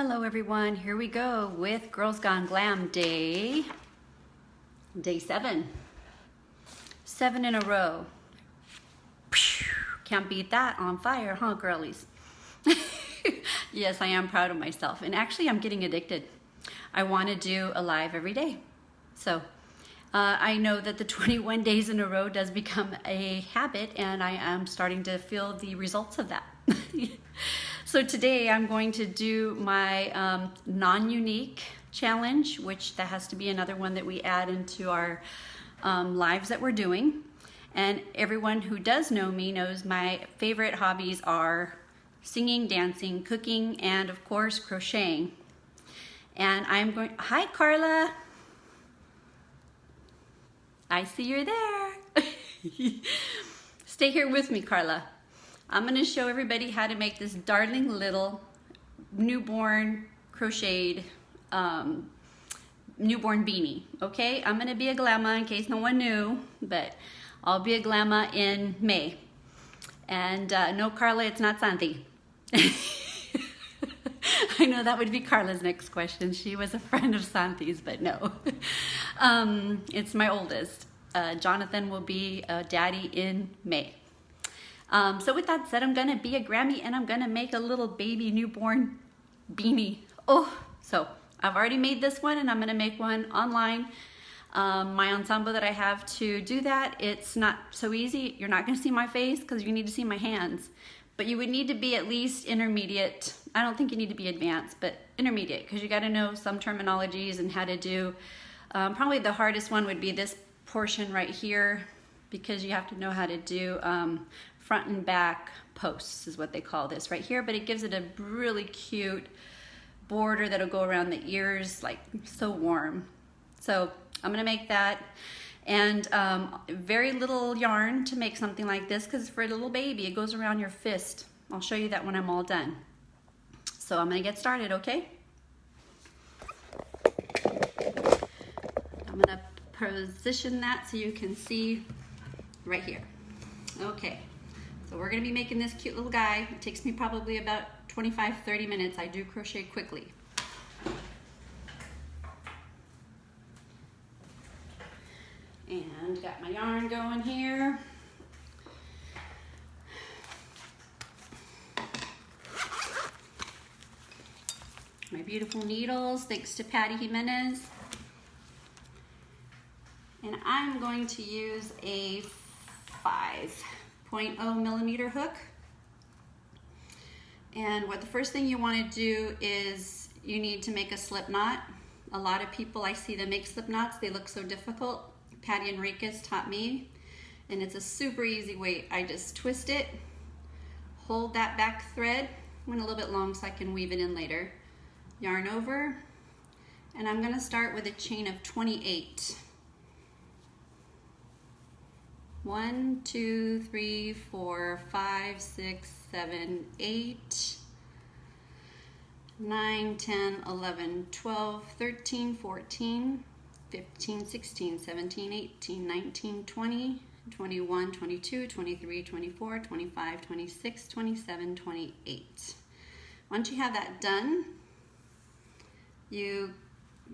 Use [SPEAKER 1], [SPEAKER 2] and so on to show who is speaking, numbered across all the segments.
[SPEAKER 1] Hello everyone, here we go with Girls Gone Glam day 7. 7 in a row. Can't beat that. On fire, huh, girlies? Yes, I am proud of myself. And actually, I'm getting addicted. I want to do a live every day. So I know that the 21 days in a row does become a habit, and I am starting to feel the results of that. So today I'm going to do my non-unique challenge, which that has to be another one that we add into our lives that we're doing. And everyone who does know me knows my favorite hobbies are singing, dancing, cooking, and of course crocheting. And I'm going, hi Carla. I see you're there. Stay here with me, Carla. I'm gonna show everybody how to make this darling little newborn crocheted newborn beanie, okay? I'm gonna be a glamma in case no one knew, but I'll be a glamma in May. And no, Carla, it's not Santi. I know that would be Carla's next question. She was a friend of Santi's, but no. It's my oldest. Jonathan will be a daddy in May. So with that said, I'm gonna be a Grammy and I'm gonna make a little baby newborn beanie. Oh, so I've already made this one and I'm gonna make one online. My ensemble that I have to do that, it's not so easy. You're not gonna see my face because you need to see my hands. But you would need to be at least intermediate. I don't think you need to be advanced, but intermediate, because you gotta know some terminologies and how to do, probably the hardest one would be this portion right here, because you have to know how to do front and back posts is what they call this right here, but it gives it a really cute border that'll go around the ears, like so warm. So I'm gonna make that, and very little yarn to make something like this, because for a little baby it goes around your fist. I'll show you that when I'm all done. So I'm gonna get started, okay? I'm gonna position that so you can see right here. Okay, so we're gonna be making this cute little guy. It takes me probably about 25-30 minutes. I do crochet quickly. And got my yarn going here. My beautiful needles, thanks to Patty Jimenez. And I'm going to use a 5.0 millimeter hook. And what the first thing you want to do is you need to make a slip knot. A lot of people, I see them make slip knots. They look so difficult. Patty Enriquez taught me, and it's a super easy way. I just twist it, hold that back thread, went a little bit long so I can weave it in later. Yarn over, and I'm going to start with a chain of 28. 1, 2, 3, 4, 5, 6, 7, 8, 9, 10, 11, 12, 13, 14, 15, 16, 17, 18, 19, 20, 21, 22, 23, 24, 25, 26, 27, 28. Once you have that done, you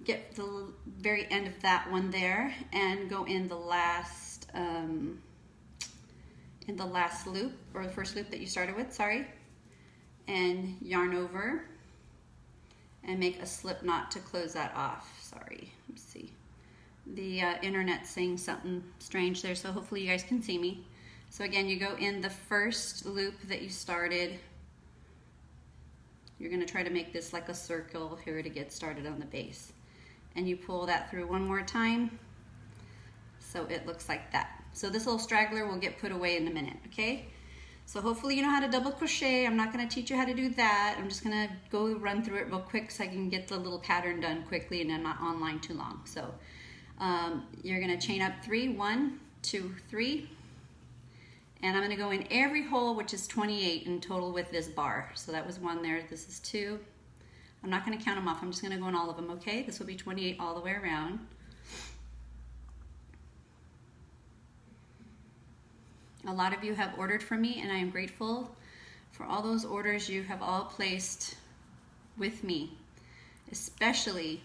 [SPEAKER 1] get the very end of that one there and go in the last loop, or the first loop that you started with, sorry, and yarn over and make a slip knot to close that off. Sorry, let's see. The internet's saying something strange there, so hopefully you guys can see me. So again, you go in the first loop that you started. You're gonna try to make this like a circle here to get started on the base. And you pull that through one more time, so it looks like that. So this little straggler will get put away in a minute, okay? So hopefully you know how to double crochet. I'm not gonna teach you how to do that. I'm just gonna go run through it real quick so I can get the little pattern done quickly and I'm not online too long. So you're gonna chain up 3, 1, 2, 3, and I'm gonna go in every hole, which is 28 in total with this bar. So that was 1 there, this is 2. I'm not gonna count them off, I'm just gonna go in all of them, okay? This will be 28 all the way around. A lot of you have ordered from me, and I am grateful for all those orders you have all placed with me, especially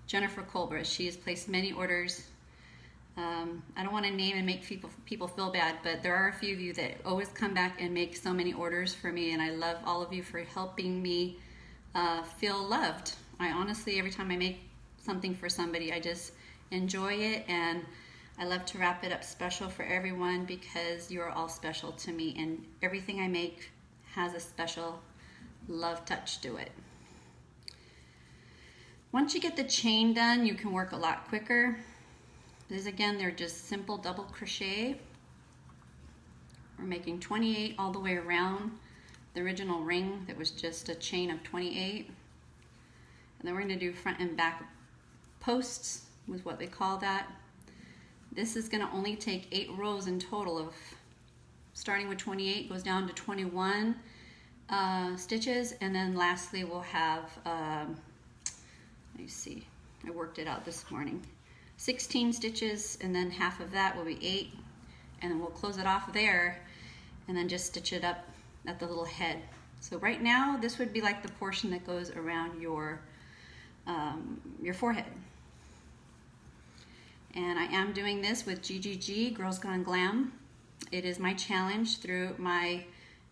[SPEAKER 1] Jennifer Colbert. She has placed many orders. I don't want to name and make people feel bad, but there are a few of you that always come back and make so many orders for me, and I love all of you for helping me feel loved. I honestly, every time I make something for somebody, I just enjoy it, and I love to wrap it up special for everyone because you are all special to me, and everything I make has a special love touch to it. Once you get the chain done, you can work a lot quicker. These again, they're just simple double crochet. We're making 28 all the way around the original ring that was just a chain of 28. And then we're going to do front and back posts with what they call that. This is going to only take 8 rows in total of starting with 28 goes down to 21 stitches, and then lastly we'll have let me see, I worked it out this morning, 16 stitches, and then half of that will be 8, and then we'll close it off there and then just stitch it up at the little head. So right now this would be like the portion that goes around your forehead. And I am doing this with GGG, Girls Gone Glam. It is my challenge through my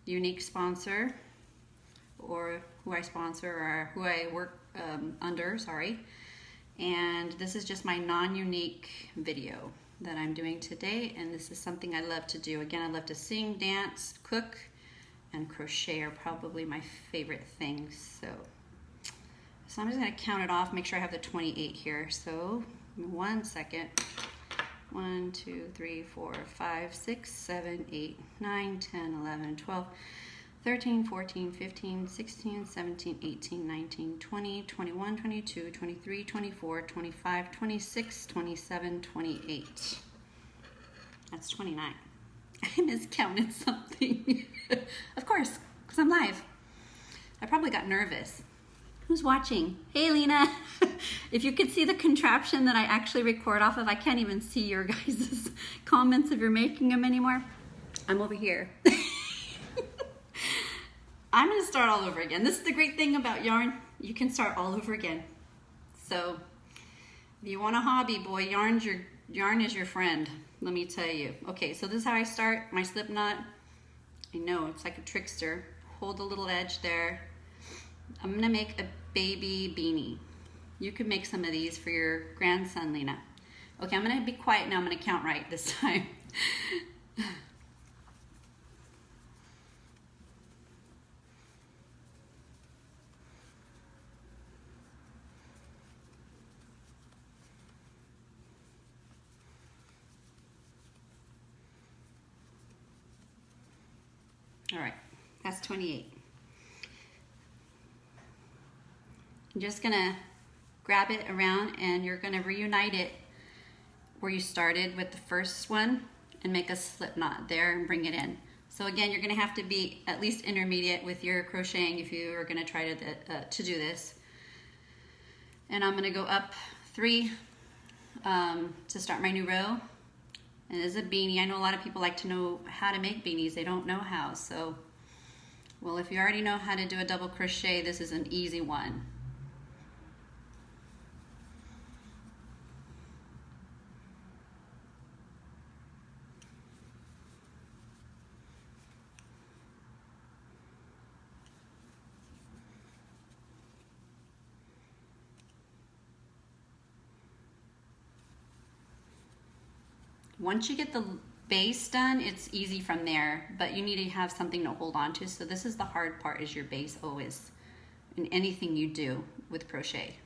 [SPEAKER 1] Younique sponsor, or who I sponsor, or who I work under, sorry. And this is just my non-Younique video that I'm doing today, and this is something I love to do. Again, I love to sing, dance, cook, and crochet are probably my favorite things. So I'm just gonna count it off, make sure I have the 28 here. So 1 second. 1, 2, 3, 4, 5, 6, 7, 8, 9, 10, 11, 12, 13, 14, 15, 16, 17, 18, 19, 20, 21, 22, 23, 24, 25, 26, 27, 28. That's 29. I miscounted something. Of course, because I'm live. I probably got nervous. Who's watching? Hey, Lena. If you could see the contraption that I actually record off of, I can't even see your guys' comments if you're making them anymore. I'm over here. I'm gonna start all over again. This is the great thing about yarn. You can start all over again. So if you want a hobby, boy, yarn is your friend, let me tell you. Okay, so this is how I start my slip knot. I know, it's like a trickster. Hold the little edge there. I'm gonna make a baby beanie. You can make some of these for your grandson, Lena. Okay, I'm gonna be quiet now. I'm gonna count right this time. All right, that's 28. I'm just gonna grab it around, and you're gonna reunite it where you started with the first one and make a slip knot there and bring it in. So again, you're gonna have to be at least intermediate with your crocheting if you are gonna try to do this. And I'm gonna go up 3 to start my new row. And it is a beanie. I know a lot of people like to know how to make beanies. They don't know how. So, well, if you already know how to do a double crochet, this is an easy one. Once you get the base done, it's easy from there, but you need to have something to hold on to. So this is the hard part, is your base always, in anything you do with crochet.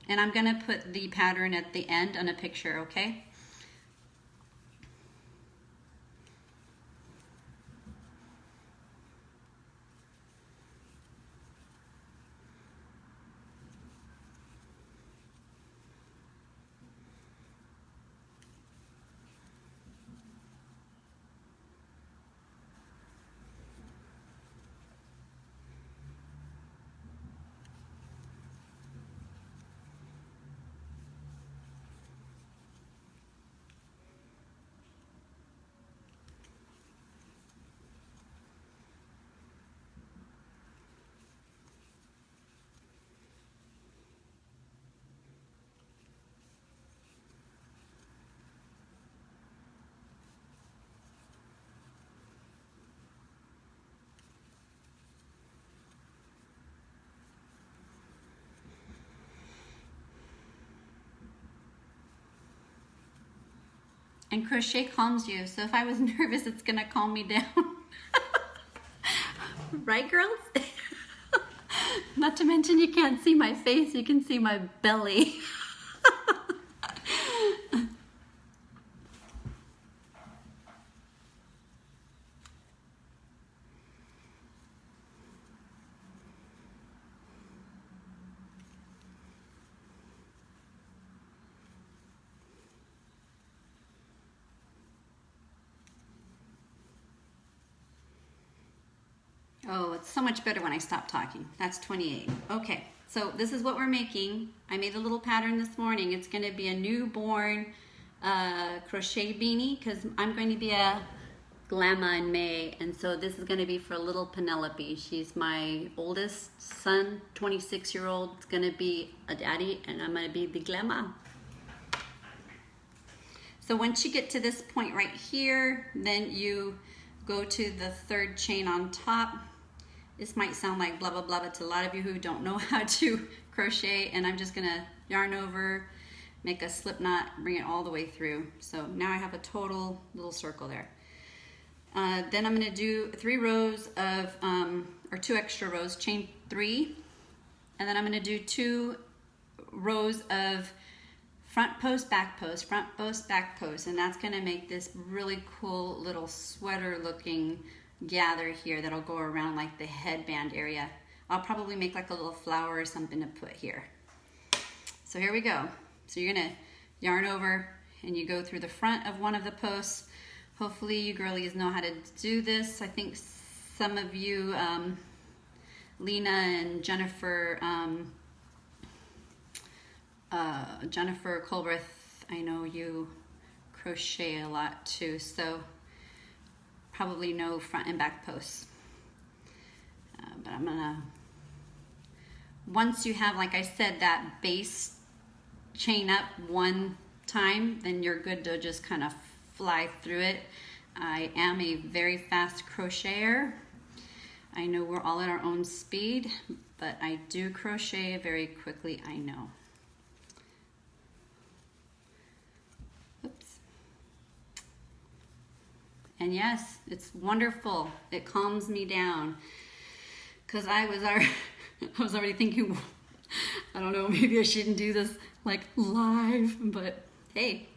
[SPEAKER 1] And I'm gonna put the pattern at the end on a picture, okay? And crochet calms you. So if I was nervous, it's gonna calm me down. Right, girls? Not to mention you can't see my face, you can see my belly. Oh, it's so much better when I stop talking. That's 28. Okay, so this is what we're making. I made a little pattern this morning. It's going to be a newborn crochet beanie because I'm going to be a Glamma in May, and so this is going to be for little Penelope. She's my oldest son, 26-year-old. It's going to be a daddy, and I'm going to be the Glamma. So once you get to this point right here, then you go to the third chain on top. This might sound like blah, blah, blah, but to a lot of you who don't know how to crochet, and I'm just gonna yarn over, make a slip knot, bring it all the way through. So now I have a total little circle there. Then I'm gonna do 3 rows of, or 2 extra rows, chain 3, and then I'm gonna do 2 rows of front post, back post, front post, back post, and that's gonna make this really cool little sweater looking gather here that'll go around like the headband area. I'll probably make like a little flower or something to put here. So here we go. So you're gonna yarn over and you go through the front of one of the posts. Hopefully you girlies know how to do this. I think some of you, Lena and Jennifer, Jennifer Colbreth, I know you crochet a lot too, so probably know front and back posts. But I'm gonna, once you have, like I said, that base chain up one time, then you're good to just kind of fly through it. I am a very fast crocheter. I know we're all at our own speed, but I do crochet very quickly, I know. And yes, it's wonderful. It calms me down. Because I was already thinking, I don't know, maybe I shouldn't do this like live, but hey,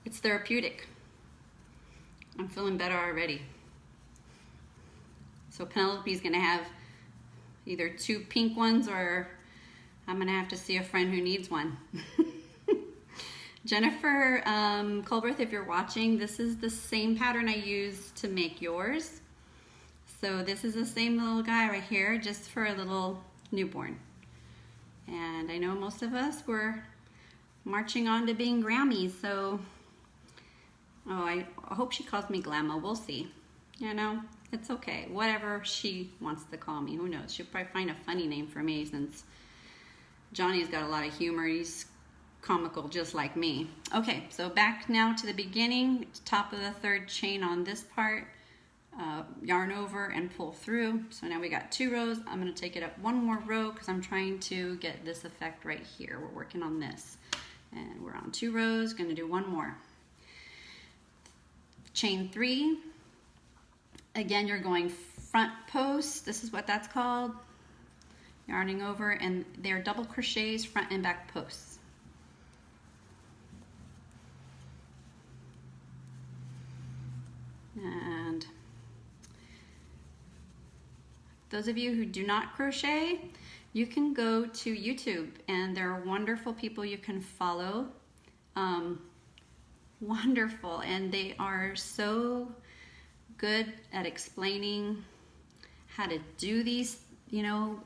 [SPEAKER 1] it's therapeutic. I'm feeling better already. So Penelope's gonna have either 2 pink ones, or I'm gonna have to see a friend who needs one. Jennifer Colbreth, if you're watching, this is the same pattern I used to make yours. So this is the same little guy right here, just for a little newborn. And I know most of us were marching on to being Grammys, so, oh, I hope she calls me Glamma, we'll see. You know, it's okay, whatever she wants to call me, who knows? She'll probably find a funny name for me since Johnny's got a lot of humor. He's comical just like me. Okay, so back now to the beginning, top of the 3rd chain on this part, yarn over and pull through. So now we got 2 rows. I'm going to take it up 1 more row because I'm trying to get this effect right here. We're working on this. And we're on 2 rows, going to do 1 more. Chain 3. Again, you're going front post. This is what that's called. Yarning over, and they're double crochets, front and back posts. And those of you who do not crochet, you can go to YouTube, and there are wonderful people you can follow. Wonderful, and they are so good at explaining how to do these, you know,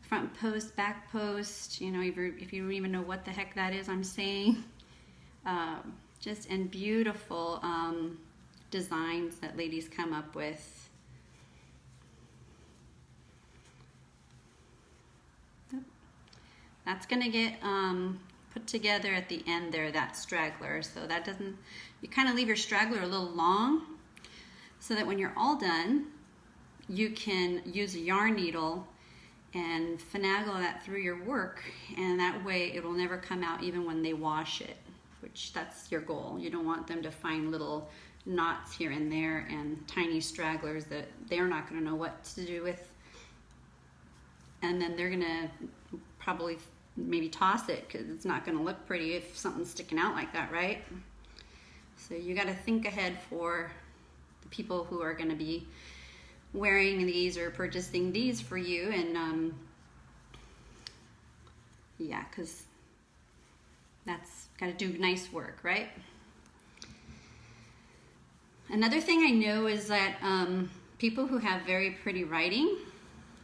[SPEAKER 1] front post, back post, you know, if you don't even know what the heck that is I'm saying. Just, and beautiful designs that ladies come up with. That's gonna get put together at the end there, that straggler. So that doesn't, you kind of leave your straggler a little long so that when you're all done, you can use a yarn needle and finagle that through your work, and that way it will never come out even when they wash it. which that's your goal. You don't want them to find little knots here and there and tiny stragglers that they're not going to know what to do with. And then they're going to probably maybe toss it because it's not going to look pretty if something's sticking out like that, right? So you got to think ahead for the people who are going to be wearing these or purchasing these for you. And yeah, because that's got to do nice work, right? Another thing I know is that people who have very pretty writing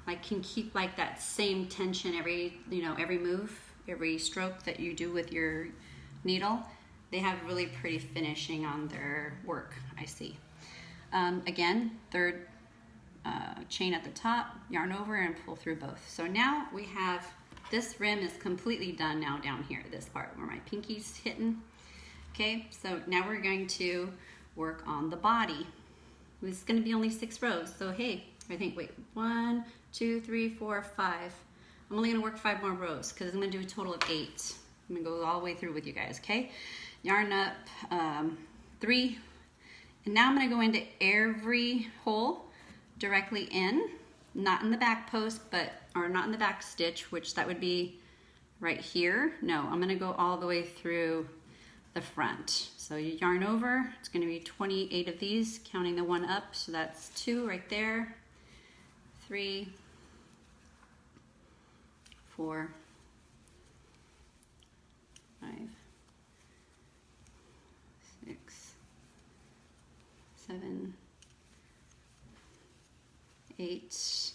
[SPEAKER 1] like can keep like that same tension every move, every stroke that you do with your needle. They have really pretty finishing on their work, I see. Again, third chain at the top, yarn over and pull through both. So now we have, this rim is completely done now down here, this part where my pinky's hitting. Okay, so now we're going to work on the body. It's going to be only 6 rows. So hey, I think, wait, 1, 2, 3, 4, 5. I'm only going to work 5 more rows because I'm going to do a total of 8. I'm going to go all the way through with you guys, okay? Yarn up 3. And now I'm going to go into every hole directly in, not in the back post, or not in the back stitch, which that would be right here. No, I'm going to go all the way through the front. So you yarn over, it's going to be 28 of these, counting the one up, so that's 2 right there, 3, 4, 5, 6, 7, 8,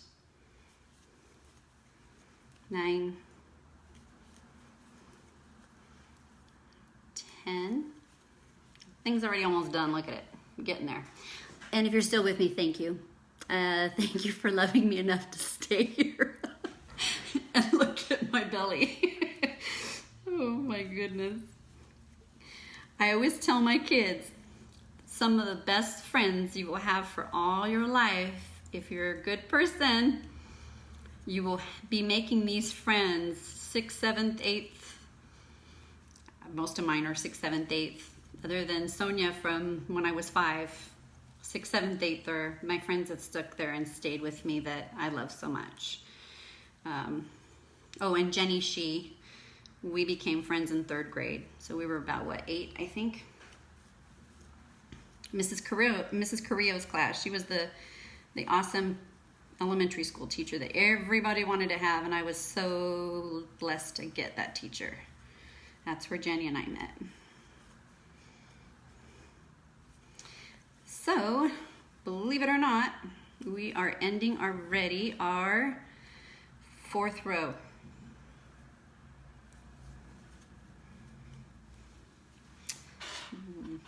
[SPEAKER 1] 9, 10. Thing's already almost done. Look at it. I'm getting there. And if you're still with me, thank you. Thank you for loving me enough to stay here and look at my belly. Oh my goodness. I always tell my kids, some of the best friends you will have for all your life, if you're a good person, you will be making these friends 6th, 7th, 8th. Most of mine are 6th, 7th, 8th. Other than Sonia from when I was 5, 6th, 7th, 8th are my friends that stuck there and stayed with me that I love so much. Oh, and Jenny, we became friends in 3rd grade. So we were about, what, 8, I think? Mrs. Carrillo's class. She was the awesome elementary school teacher that everybody wanted to have, and I was so blessed to get that teacher. That's where Jenny and I met. So, believe it or not, we are ending already our 4th row.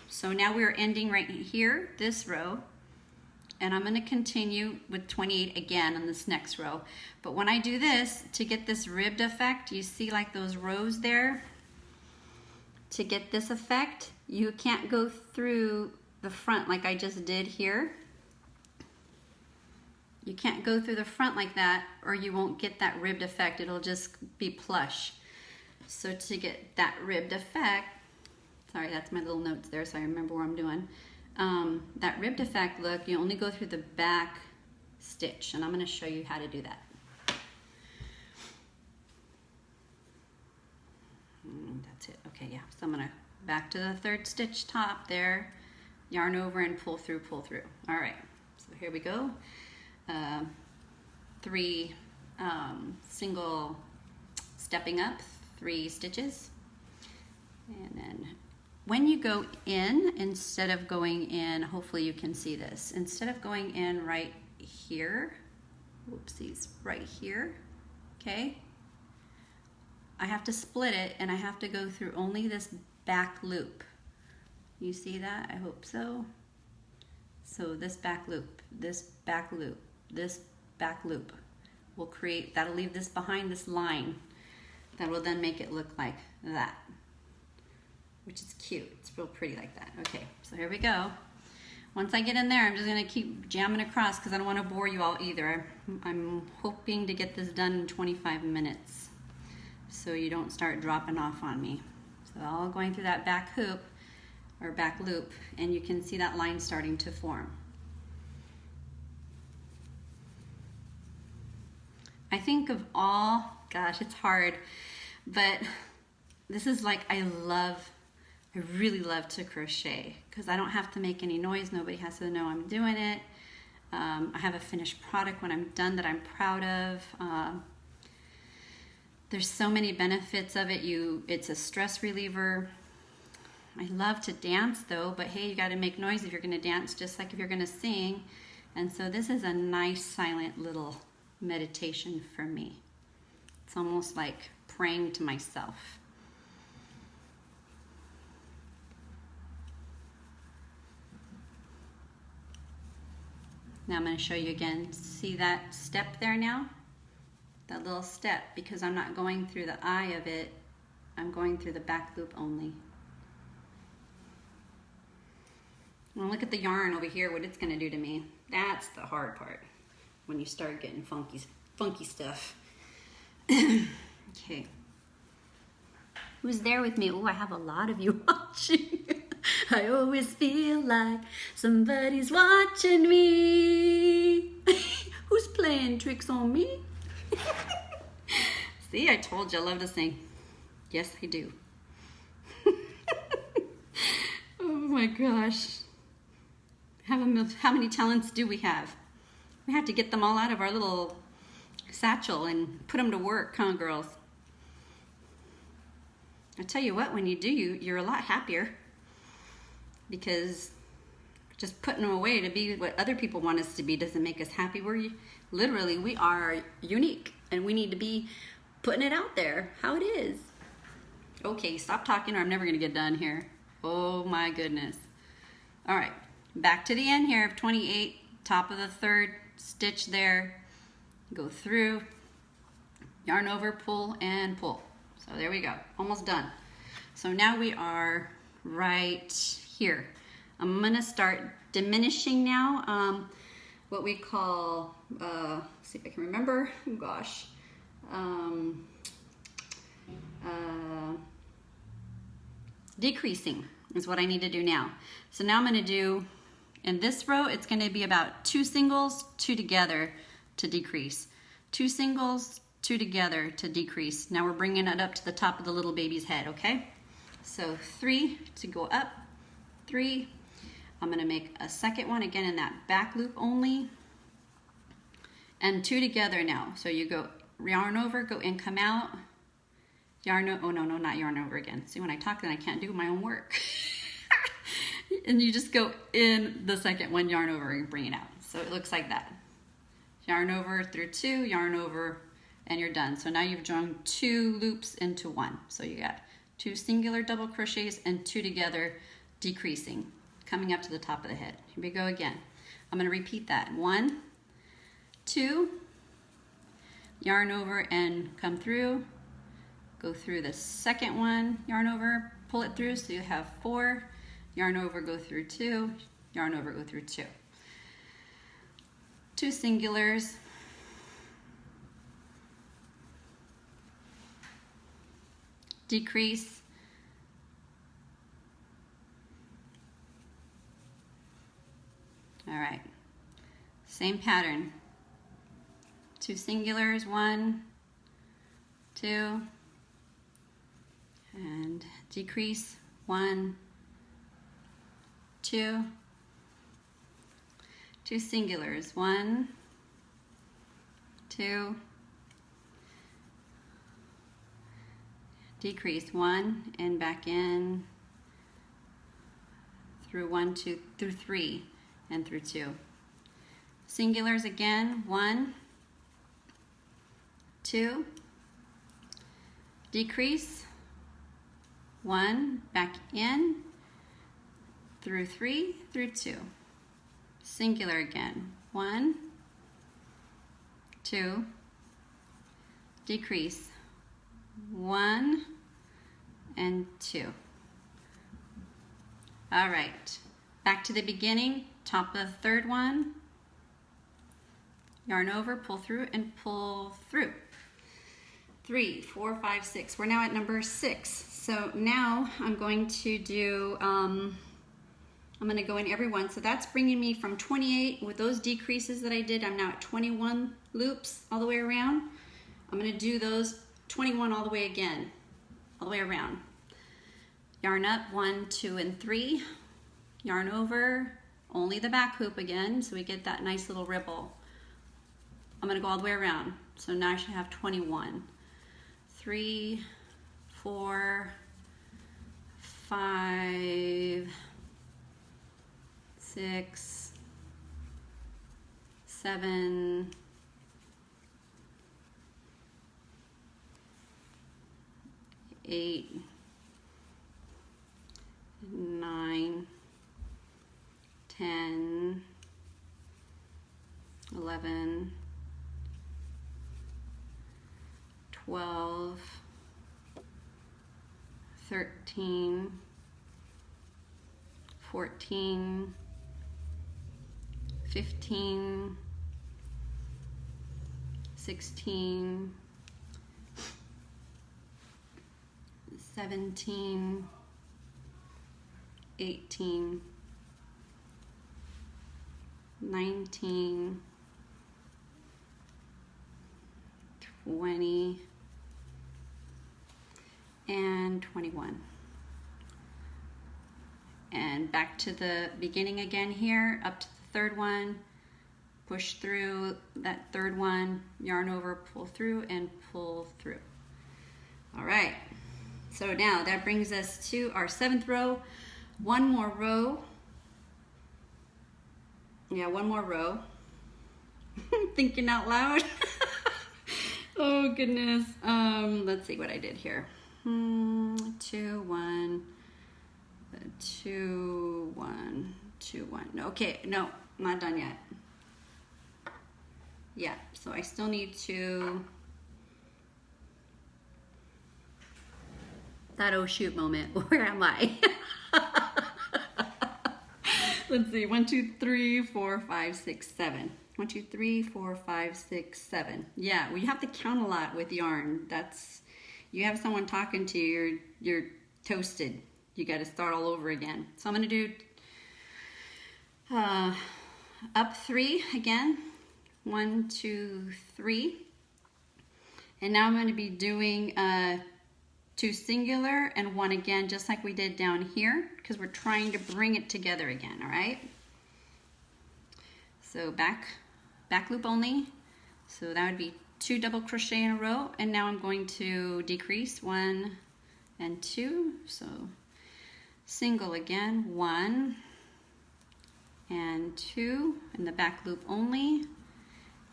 [SPEAKER 1] So now we're ending right here, this row, and I'm going to continue with 28 again in this next row. But when I do this, to get this ribbed effect, you see like those rows there? To get this effect, you can't go through the front like I just did here. You can't go through the front like that or you won't get that ribbed effect. It'll just be plush. So to get that ribbed effect, sorry, that's my little notes there so I remember what I'm doing. That ribbed effect look, you only go through the back stitch, and I'm going to show you how to do that. That's it. Okay, yeah. So I'm going to back to the 3rd stitch top there, yarn over and pull through, pull through. All right, so here we go. 3 single stepping up, 3 stitches. And then when you go in, instead of going in, hopefully you can see this, instead of going in right here, whoopsies, right here, okay, I have to split it and I have to go through only this back loop. You see that? I hope so. So this back loop, this back loop, this back loop will create, that'll leave this behind this line. That will then make it look like that, which is cute. It's real pretty like that. Okay, so here we go. Once I get in there, I'm just gonna keep jamming across because I don't want to bore you all either. I'm hoping to get this done in 25 minutes so you don't start dropping off on me. So all going through that back hoop or back loop, and you can see that line starting to form. I think of all, gosh, it's hard, but this is like, I really love to crochet because I don't have to make any noise. Nobody has to know I'm doing it. I have a finished product when I'm done that I'm proud of. There's so many benefits of it. It's a stress reliever. I love to dance though, but hey, you got to make noise if you're going to dance, just like if you're going to sing. And so this is a nice silent little meditation for me. It's almost like praying to myself. Now I'm going to show you again. See that step there now? That little step, because I'm not going through the eye of it, I'm going through the back loop only. Well, look at the yarn over here, what it's going to do to me. That's the hard part, when you start getting funky stuff. Okay. Who's there with me? Oh, I have a lot of you watching. I always feel like somebody's watching me. Who's playing tricks on me? See, I told you I love to sing. Yes, I do. Oh my gosh. How many talents do we have? We have to get them all out of our little satchel and put them to work, huh, girls? I tell you what, when you do, you're a lot happier, because just putting them away to be what other people want us to be doesn't make us happy. We are unique, and we need to be putting it out there how it is. Okay, stop talking or I'm never gonna get done here. Oh my goodness. All right, back to the end here of 28, top of the third stitch there. Go through, yarn over, pull, and pull. So there we go, almost done. So now we are right here. I'm gonna start diminishing now, what we call, see if I can remember, oh gosh. Decreasing is what I need to do now. So now I'm gonna do, in this row, it's gonna be about 2 singles, 2 together to decrease. 2 singles, 2 together to decrease. Now we're bringing it up to the top of the little baby's head, okay? So 3 to go up, 3. I'm gonna make a second one again in that back loop only, and 2 together now. So you go yarn over, go in, come out, yarn over, oh no, not yarn over again. See, when I talk, then I can't do my own work. And you just go in the second one, yarn over, and bring it out. So it looks like that. Yarn over through 2, yarn over, and you're done. So now you've joined 2 loops into 1. So you got 2 singular double crochets and 2 together, decreasing, coming up to the top of the head. Here we go again. I'm going to repeat that. 1, 2, yarn over and come through, go through the second one, yarn over, pull it through, so you have 4, yarn over, go through 2, yarn over, go through 2. 2 singulars, decrease, all right, same pattern, 2 singulars, 1, 2, and decrease, 1, 2, 2 singulars, 1, 2, decrease, 1, and back in, through 1, 2, through 3, and through 2. Singulars again, 1, 2, decrease, 1, back in, through 3, through 2. Singular again, 1, 2, decrease, 1, and 2. All right, back to the beginning, top of the third one, yarn over, pull through, and pull through. 3, 4, 5, 6. We're now at number 6. So now I'm going to do, I'm going to go in every one. So that's bringing me from 28 with those decreases that I did. I'm now at 21 loops all the way around. I'm going to do those 21 all the way again, all the way around. Yarn up 1, 2, and 3. Yarn over, only the back hoop again, so we get that nice little ripple. I'm going to go all the way around. So now I should have 21. 3, 4, 5, 6, 7, 8, 9, 10, 11, 12, 13, 14, 15, 16, 17, 18, 19, 20, and 21. And back to the beginning again here, up to the third one, push through that third one, yarn over, pull through, and pull through. All right, so now that brings us to our 7th row. One more row. Yeah, one more row. Thinking out loud. Oh goodness. Let's see what I did here. 2, 1, 2, 1, 2, 1. Okay, no, not done yet. Yeah, so I still need to, that oh shoot moment, where am I? Let's see, 1, 2, 3, 4, 5, 6, 7. 1, 2, 3, 4, 5, 6, 7. Yeah, well, you have to count a lot with yarn. That's, you have someone talking to you, you're toasted. You got to start all over again. So I'm going to do up 3 again. 1, 2, 3. And now I'm going to be doing 2 singular and 1 again, just like we did down here, because we're trying to bring it together again, all right? So back loop only. So that would be 2 double crochet in a row, and now I'm going to decrease 1 and 2. So single again, 1 and 2 in the back loop only,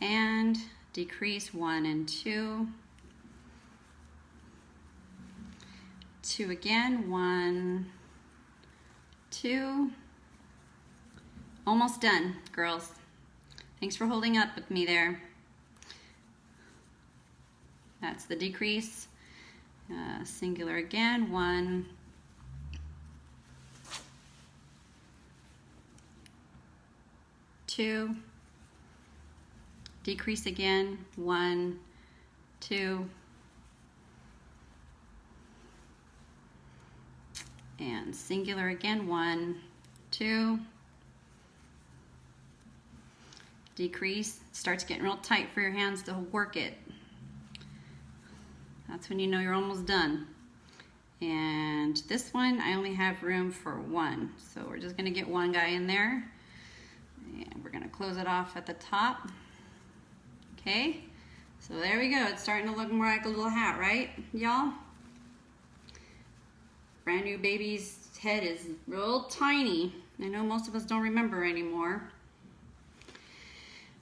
[SPEAKER 1] and decrease 1 and 2. 2 again, 1, 2. Almost done, girls. Thanks for holding up with me there. That's the decrease. Singular again, 1, 2. Decrease again, 1, 2. And singular again, 1, 2. Decrease. Starts getting real tight for your hands to work it. That's when you know you're almost done. And this one, I only have room for 1. So we're just gonna get 1 guy in there. And we're gonna close it off at the top. Okay, so there we go. It's starting to look more like a little hat, right, y'all? Brand new baby's head is real tiny. I know most of us don't remember anymore.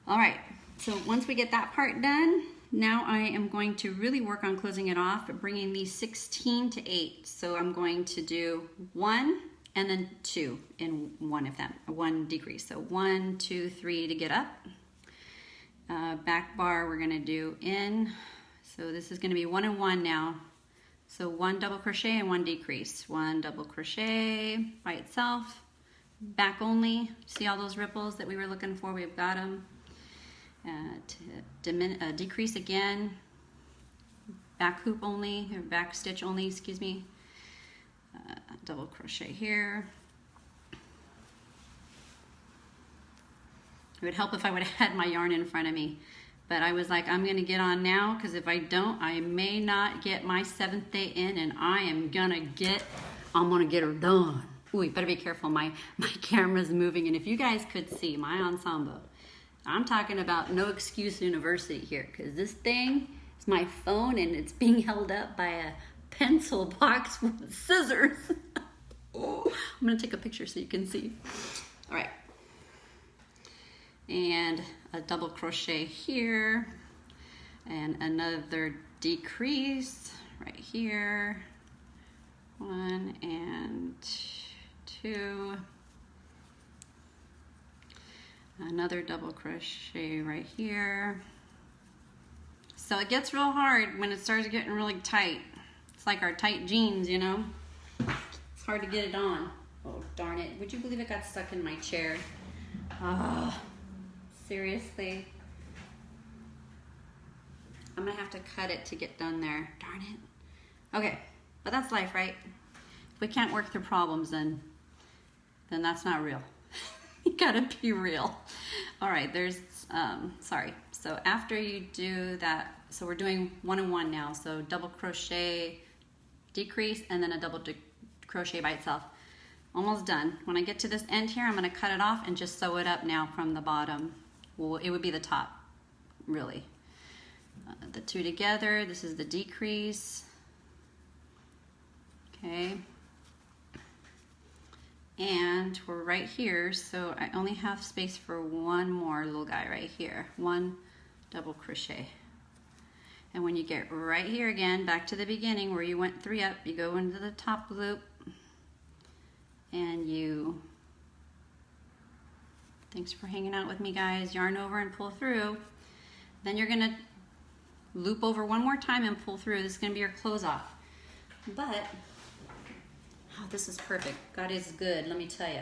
[SPEAKER 1] All right, so once we get that part done, now I am going to really work on closing it off, bringing these 16 to 8. So I'm going to do 1 and then 2 in one of them, 1 decrease. So 1, 2, 3 to get up. Back bar we're gonna do in. So this is gonna be 1 and 1 now. So 1 double crochet and 1 decrease. 1 double crochet by itself, back only. See all those ripples that we were looking for? We've got them. Decrease again, back hoop only, or back stitch only, excuse me. Double crochet here. It would help if I would have had my yarn in front of me, but I was like, I'm gonna get on now, because if I don't, I may not get my 7th day in, and I'm gonna get her done. Ooh, you better be careful, my camera's moving, and if you guys could see my ensemble, I'm talking about no excuse university here, because this thing is my phone and it's being held up by a pencil box with scissors. Oh, I'm gonna take a picture so you can see. All right. And a double crochet here, and another decrease right here. 1 and 2. Another double crochet right here. So it gets real hard when it starts getting really tight. It's like our tight jeans, you know? It's hard to get it on. Oh, darn it. Would you believe it got stuck in my chair? Oh, seriously. I'm gonna have to cut it to get done there. Darn it. Okay, but that's life, right? If we can't work through problems, then that's not real. You gotta be real. All right, sorry. So after you do that, so we're doing 1 and 1 now. So double crochet, decrease, and then a double crochet by itself. Almost done. When I get to this end here, I'm gonna cut it off and just sew it up now from the bottom. Well, it would be the top, really. The 2 together, this is the decrease. Okay. And we're right here, so I only have space for 1 more little guy right here. 1 double crochet. And when you get right here again, back to the beginning where you went 3 up, you go into the top loop and you, thanks for hanging out with me guys, yarn over and pull through. Then you're gonna loop over 1 more time and pull through. This is gonna be your close off. But oh, this is perfect. God is good, let me tell you.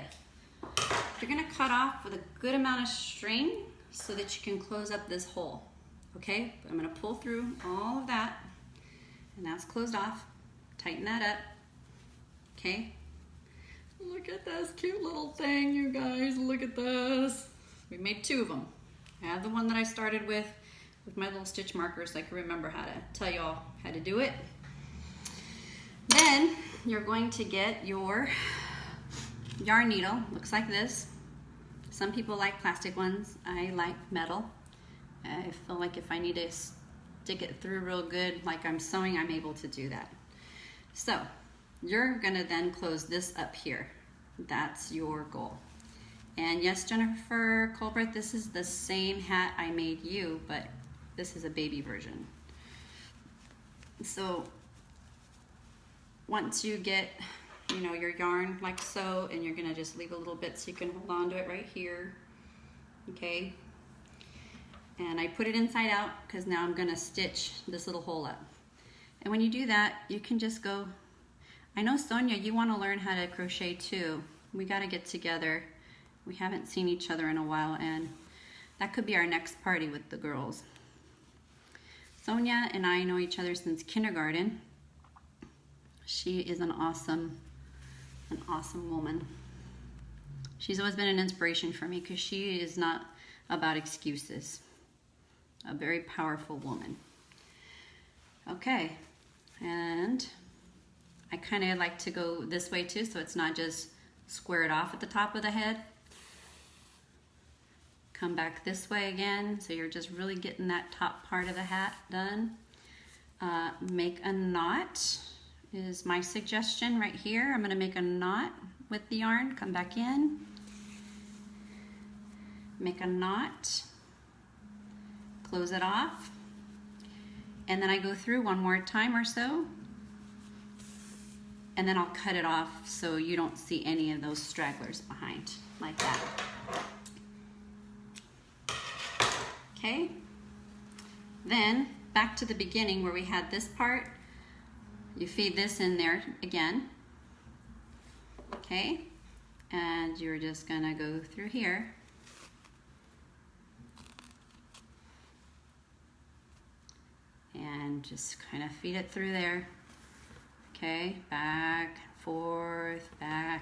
[SPEAKER 1] You're gonna cut off with a good amount of string so that you can close up this hole, okay? But I'm gonna pull through all of that, and that's closed off. Tighten that up, okay? Look at this cute little thing, you guys, look at this. We made 2 of them. I have the one that I started with my little stitch markers so I can remember how to tell you all how to do it. Then you're going to get your yarn needle. Looks like this. Some people like plastic ones. I like metal. I feel like if I need to stick it through real good, like I'm sewing, I'm able to do that. So you're gonna then close this up here. That's your goal. And yes, Jennifer Colbert, this is the same hat I made you, but this is a baby version. So once you get, you know, your yarn like so, and you're gonna just leave a little bit so you can hold on to it right here, okay? And I put it inside out because now I'm gonna stitch this little hole up. And when you do that, you can just go, I know Sonia, you wanna learn how to crochet too. We gotta get together. We haven't seen each other in a while, and that could be our next party with the girls. Sonia and I know each other since kindergarten. She is an awesome woman. She's always been an inspiration for me because she is not about excuses. A very powerful woman. Okay, and I kind of like to go this way too, so it's not just square it off at the top of the head. Come back this way again, so you're just really getting that top part of the hat done. Make a knot is my suggestion right here. I'm gonna make a knot with the yarn, come back in, make a knot, close it off, and then I go through 1 more time or so, and then I'll cut it off so you don't see any of those stragglers behind, like that. Okay, then back to the beginning where we had this part. You feed this in there again, okay, and you're just gonna go through here, and and just kind of feed it through there. Okay, back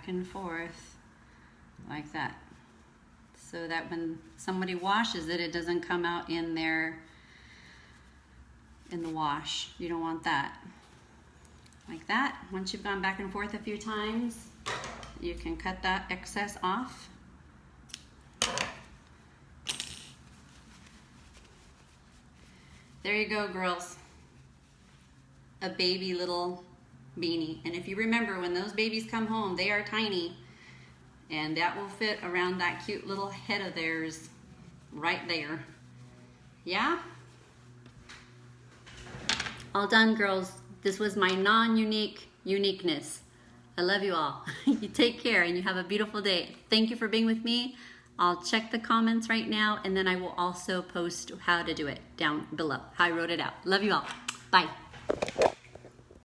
[SPEAKER 1] and forth, like that. So that when somebody washes it, it doesn't come out in there in the wash. You don't want that. Like that. Once you've gone back and forth a few times, you can cut that excess off. There you go, girls. A baby little beanie. And if you remember, when those babies come home, they are tiny. And that will fit around that cute little head of theirs right there. Yeah? All done, girls. This was my non-unique uniqueness. I love you all. You take care and you have a beautiful day. Thank you for being with me. I'll check the comments right now, and then I will also post how to do it down below, how I wrote it out. Love you all. Bye.